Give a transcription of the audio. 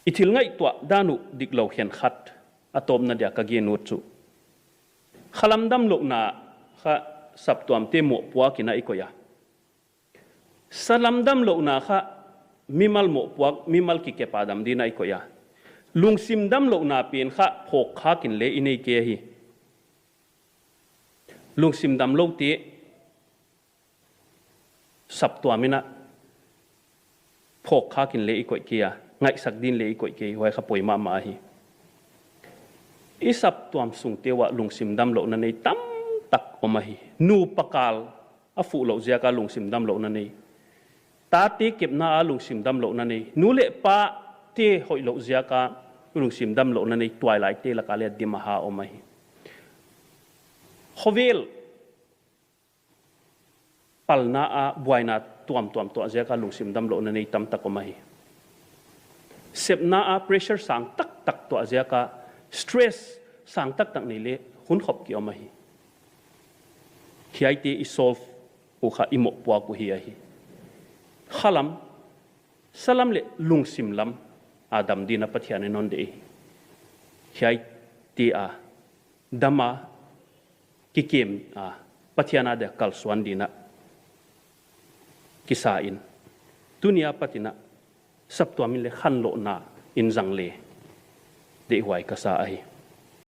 ithil ngai tua danu diklo hian khat atom na dia ka gi nu chu khalam dam lo na kha sap tuam te mo puwa kina ikoya salam dam lo na kha mimal mo puak mimal ki ke padam dina ikoya lungsim dam lo na pin kha phok kha kin le inei ke hi lungsim dam lo te sap tuamina phok kha kin le ikoi kia ngai sak din le ikoi ke hoi kha poima ma hi isap tuam sung tewa lungsim dam lo na nei tam tak oma hi nu pakal afu lo zia ka lungsim dam lo na nei ta te kep na lungsim dam lo na nei nu le pa te hoi lo zia ka lungsim dam lo na nei twilight te la ka le dim ha oma hi khovel palna a buaina tuam to zia ka lungsim dam lo na nei tam tak oma hi sepna a pressure sang tak to zia ka stress sang tak nei le hun khop ki oma hi hiai te I solve u kha imo pwa ku hi hi khalam salam le lungsim lam adam dina pathian non de hiai te a dama ki kem a pathiana de kal swan dina kisain dunia patina saptuamin le khan lo na in jang le de huai ka sa ai